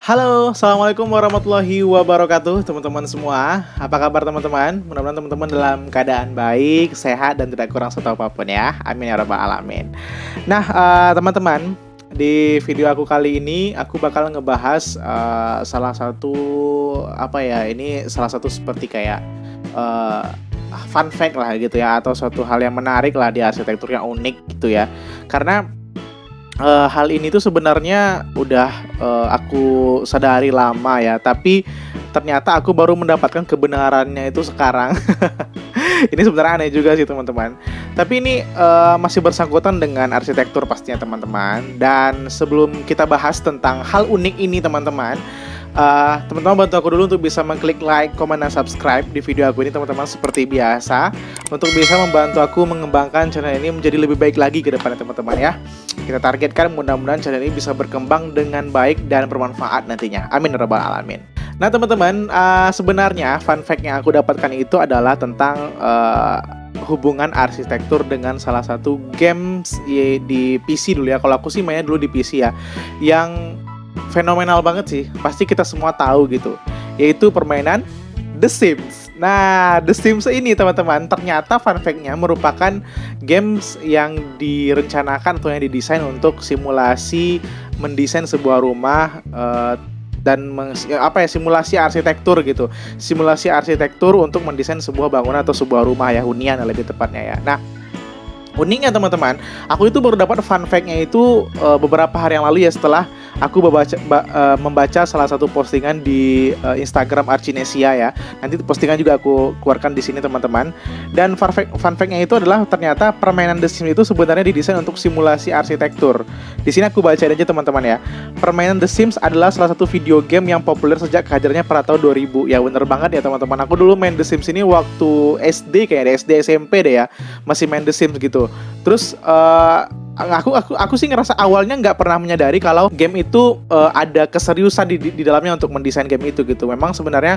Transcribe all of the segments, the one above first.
Halo, assalamualaikum warahmatullahi wabarakatuh, teman-teman semua. Apa kabar teman-teman? Mudah-mudahan teman-teman dalam keadaan baik, sehat, dan tidak kurang satu apapun ya. Amin ya rabbal alamin. Nah, teman-teman, di video aku kali ini aku bakal ngebahas salah satu ini salah satu seperti kayak fun fact lah gitu ya, atau suatu hal yang menarik lah di arsitektur yang unik gitu ya. Karena hal ini tuh sebenarnya udah aku sadari lama ya, tapi ternyata aku baru mendapatkan kebenarannya itu sekarang. Ini sebenarnya aneh juga sih teman-teman. Tapi ini masih bersangkutan dengan arsitektur pastinya teman-teman. Dan sebelum kita bahas tentang hal unik ini teman-teman, teman-teman bantu aku dulu untuk bisa mengklik like, comment, dan subscribe di video aku ini teman-teman seperti biasa, untuk bisa membantu aku mengembangkan channel ini menjadi lebih baik lagi ke depannya teman-teman ya. Kita targetkan mudah-mudahan channel ini bisa berkembang dengan baik dan bermanfaat nantinya. Amin ya rabbal alamin. Nah teman-teman, sebenarnya fun fact yang aku dapatkan itu adalah tentang hubungan arsitektur dengan salah satu games di PC dulu ya. Kalau aku sih mainnya dulu di PC ya, yang fenomenal banget sih, pasti kita semua tahu gitu, yaitu permainan The Sims. Nah, The Sims ini teman-teman, ternyata fun fact-nya merupakan games yang direncanakan atau yang didesain untuk simulasi mendesain sebuah rumah dan simulasi arsitektur gitu. Simulasi arsitektur untuk mendesain sebuah bangunan atau sebuah rumah ya, hunian lebih tepatnya ya. Nah, uniknya teman-teman, aku itu baru dapat fun fact-nya itu beberapa hari yang lalu ya, setelah aku membaca salah satu postingan di Instagram Archinesia ya. Nanti postingan juga aku keluarkan di sini teman-teman. Dan fun fact-nya itu adalah ternyata permainan The Sims itu sebenarnya didesain untuk simulasi arsitektur. Di sini aku bacain aja teman-teman ya. Permainan The Sims adalah salah satu video game yang populer sejak kehadirannya pada tahun 2000. Ya bener banget ya teman-teman. Aku dulu main The Sims ini waktu SD kayaknya, SD SMP deh ya. Masih main The Sims gitu. Terus aku sih ngerasa awalnya nggak pernah menyadari kalau game itu ada keseriusan di dalamnya untuk mendesain game itu gitu. Memang sebenarnya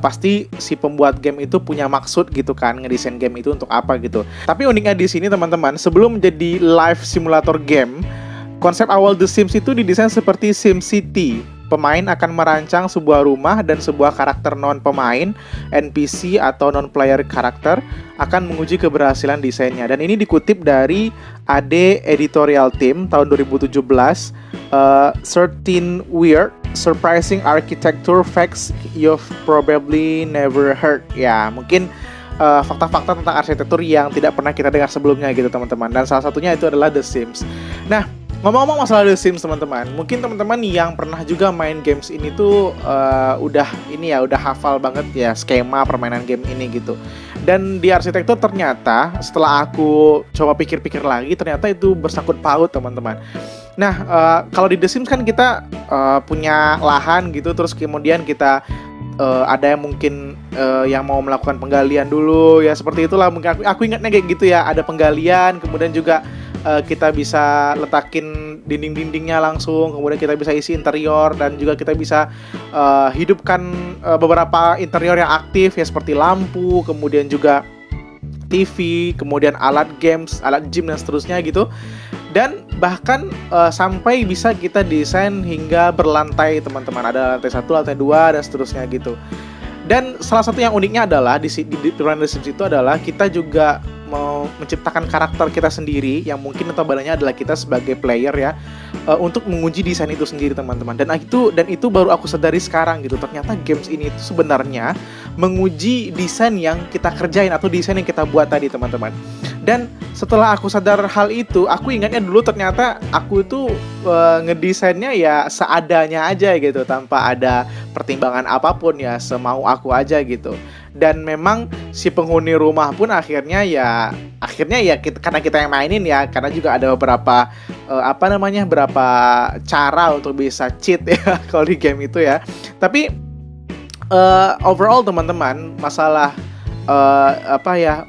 pasti si pembuat game itu punya maksud gitu kan, ngedesain game itu untuk apa gitu. Tapi uniknya di sini teman-teman, sebelum menjadi live simulator game, konsep awal The Sims itu didesain seperti SimCity. Pemain akan merancang sebuah rumah dan sebuah karakter non-pemain, NPC atau non-player karakter, akan menguji keberhasilan desainnya. Dan ini dikutip dari AD Editorial Team tahun 2017, 13 Weird, Surprising Architecture Facts You've Probably Never Heard. Ya, mungkin fakta-fakta tentang arsitektur yang tidak pernah kita dengar sebelumnya gitu teman-teman. Dan salah satunya itu adalah The Sims. Nah, ngomong-ngomong masalah The Sims teman-teman, mungkin teman-teman yang pernah juga main games ini tuh udah hafal banget ya skema permainan game ini gitu. Dan di arsitektur ternyata setelah aku coba pikir-pikir lagi, ternyata itu bersangkut paut teman-teman. Nah, kalau di The Sims kan kita punya lahan gitu, terus kemudian kita ada yang mungkin yang mau melakukan penggalian dulu ya, seperti itulah mungkin aku ingatnya kayak gitu ya, ada penggalian, kemudian juga kita bisa letakin dinding-dindingnya langsung, kemudian kita bisa isi interior, dan juga kita bisa hidupkan beberapa interior yang aktif ya, seperti lampu, kemudian juga TV, kemudian alat games, alat gym, dan seterusnya gitu. Dan bahkan sampai bisa kita desain hingga berlantai teman-teman, ada lantai 1, lantai 2, dan seterusnya gitu. Dan salah satu yang uniknya adalah di The Sims itu adalah kita juga mau menciptakan karakter kita sendiri, yang mungkin notabene adalah kita sebagai player ya, untuk menguji desain itu sendiri teman-teman. Dan itu baru aku sadari sekarang gitu, ternyata games ini itu sebenarnya menguji desain yang kita kerjain atau desain yang kita buat tadi teman-teman. Dan setelah aku sadar hal itu, aku ingatnya dulu ternyata aku itu ngedesainnya ya seadanya aja gitu, tanpa ada pertimbangan apapun ya, semau aku aja gitu. Dan memang si penghuni rumah pun akhirnya ya karena kita yang mainin ya, karena juga ada beberapa beberapa cara untuk bisa cheat ya kalau di game itu ya. Tapi overall teman-teman, masalah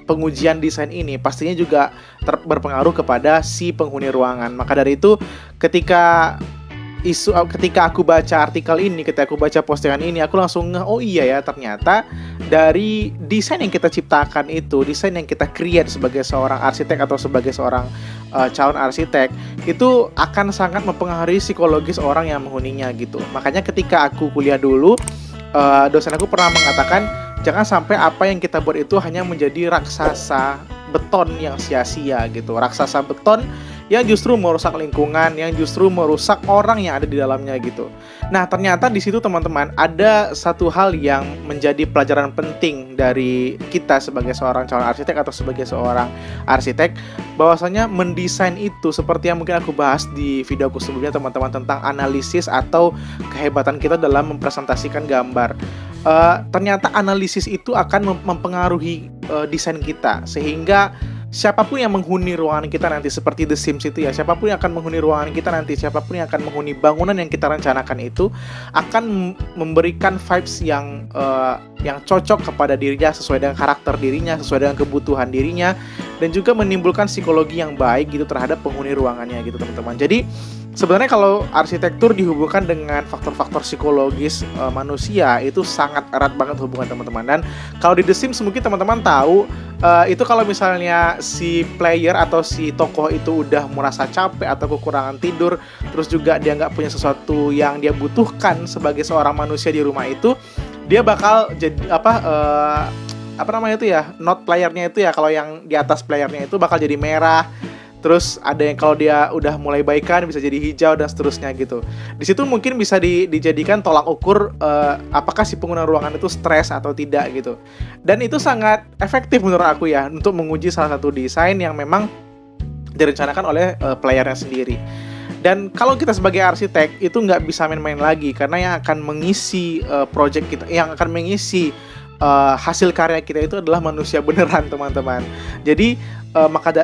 pengujian desain ini pastinya juga berpengaruh kepada si penghuni ruangan. Maka dari itu ketika aku baca artikel ini, ketika aku baca postingan ini, aku langsung oh iya ya, ternyata dari desain yang kita ciptakan itu, desain yang kita create sebagai seorang arsitek atau sebagai seorang calon arsitek, itu akan sangat mempengaruhi psikologis orang yang menghuninya gitu. Makanya ketika aku kuliah dulu, dosen aku pernah mengatakan jangan sampai apa yang kita buat itu hanya menjadi raksasa beton yang sia-sia gitu. Raksasa beton yang justru merusak lingkungan, yang justru merusak orang yang ada di dalamnya gitu. Nah, ternyata di situ teman-teman ada satu hal yang menjadi pelajaran penting dari kita sebagai seorang calon arsitek atau sebagai seorang arsitek, bahwasanya mendesain itu seperti yang mungkin aku bahas di video aku sebelumnya teman-teman, tentang analisis atau kehebatan kita dalam mempresentasikan gambar. Ternyata analisis itu akan mempengaruhi desain kita, sehingga siapapun yang menghuni ruangan kita nanti, seperti The Sims itu ya, siapapun yang akan menghuni ruangan kita nanti, siapapun yang akan menghuni bangunan yang kita rencanakan itu akan memberikan vibes yang cocok kepada dirinya, sesuai dengan karakter dirinya, sesuai dengan kebutuhan dirinya, dan juga menimbulkan psikologi yang baik gitu terhadap penghuni ruangannya gitu teman-teman. Jadi sebenarnya kalau arsitektur dihubungkan dengan faktor-faktor psikologis manusia, itu sangat erat banget hubungan teman-teman. Dan kalau di The Sims mungkin teman-teman tahu, itu kalau misalnya si player atau si tokoh itu udah merasa capek atau kekurangan tidur, terus juga dia nggak punya sesuatu yang dia butuhkan sebagai seorang manusia di rumah itu, dia bakal jadi apa namanya itu ya, not playernya itu ya, kalau yang di atas playernya itu bakal jadi merah. Terus ada yang kalau dia udah mulai baikan bisa jadi hijau dan seterusnya gitu. Di situ mungkin bisa dijadikan tolak ukur apakah si pengguna ruangan itu stres atau tidak gitu. Dan itu sangat efektif menurut aku ya untuk menguji salah satu desain yang memang direncanakan oleh playernya sendiri. Dan kalau kita sebagai arsitek itu nggak bisa main-main lagi, karena yang akan mengisi project kita, yang akan mengisi hasil karya kita itu adalah manusia beneran teman-teman. Jadi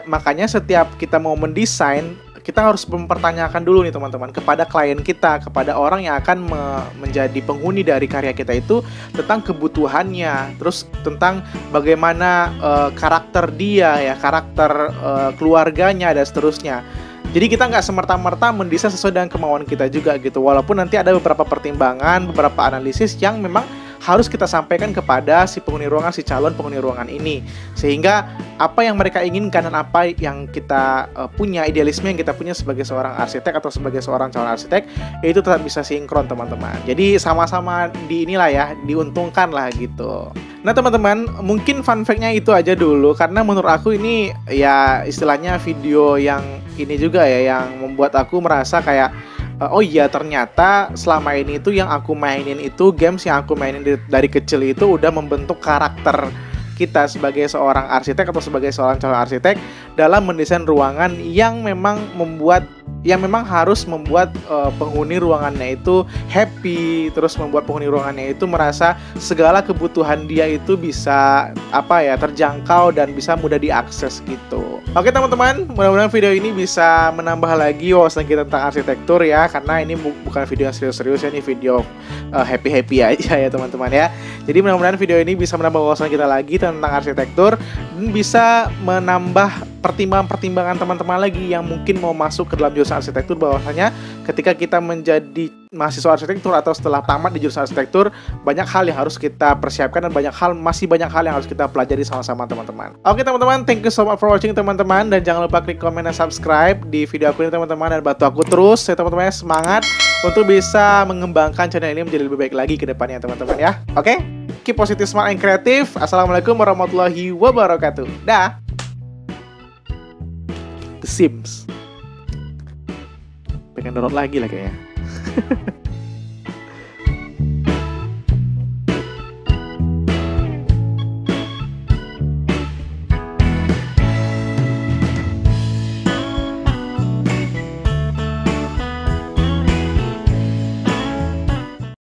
makanya setiap kita mau mendesain, kita harus mempertanyakan dulu nih teman-teman kepada klien kita, kepada orang yang akan menjadi penghuni dari karya kita itu, tentang kebutuhannya, terus tentang bagaimana karakter dia ya, karakter keluarganya dan seterusnya. Jadi kita nggak semerta-merta mendesain sesuai dengan kemauan kita juga gitu, walaupun nanti ada beberapa pertimbangan, beberapa analisis yang memang harus kita sampaikan kepada si penghuni ruangan, si calon penghuni ruangan ini, sehingga apa yang mereka inginkan dan apa yang kita punya, idealisme yang kita punya sebagai seorang arsitek atau sebagai seorang calon arsitek, itu tetap bisa sinkron teman-teman. Jadi sama-sama di inilah ya, diuntungkan lah gitu. Nah teman-teman, mungkin fun fact-nya itu aja dulu, karena menurut aku ini ya istilahnya video yang ini juga ya, yang membuat aku merasa kayak oh iya, ternyata selama ini itu yang aku mainin itu, games yang aku mainin dari kecil itu udah membentuk karakter kita sebagai seorang arsitek atau sebagai seorang calon arsitek dalam mendesain ruangan yang memang harus membuat penghuni ruangannya itu happy, terus membuat penghuni ruangannya itu merasa segala kebutuhan dia itu bisa terjangkau dan bisa mudah diakses gitu. Oke teman-teman, mudah-mudahan video ini bisa menambah lagi wawasan kita tentang arsitektur ya, karena ini bukan video yang serius-serius ya, ini video happy-happy aja ya teman-teman ya. Jadi mudah-mudahan video ini bisa menambah wawasan kita lagi tentang arsitektur, dan bisa menambah pertimbangan-pertimbangan teman-teman lagi yang mungkin mau masuk ke dalam jurusan arsitektur, bahwasanya ketika kita menjadi mahasiswa arsitektur atau setelah tamat di jurusan arsitektur, banyak hal yang harus kita persiapkan dan masih banyak hal yang harus kita pelajari sama-sama teman-teman. Oke teman-teman, thank you so much for watching teman-teman, dan jangan lupa klik komen dan subscribe di video aku ini teman-teman, dan bantu aku terus ya teman-teman, semangat untuk bisa mengembangkan channel ini menjadi lebih baik lagi ke depannya teman-teman ya. Oke, keep positive, smart, and creative. Assalamualaikum warahmatullahi wabarakatuh. Dah. The Sims. Pengen download lagi lah kayaknya.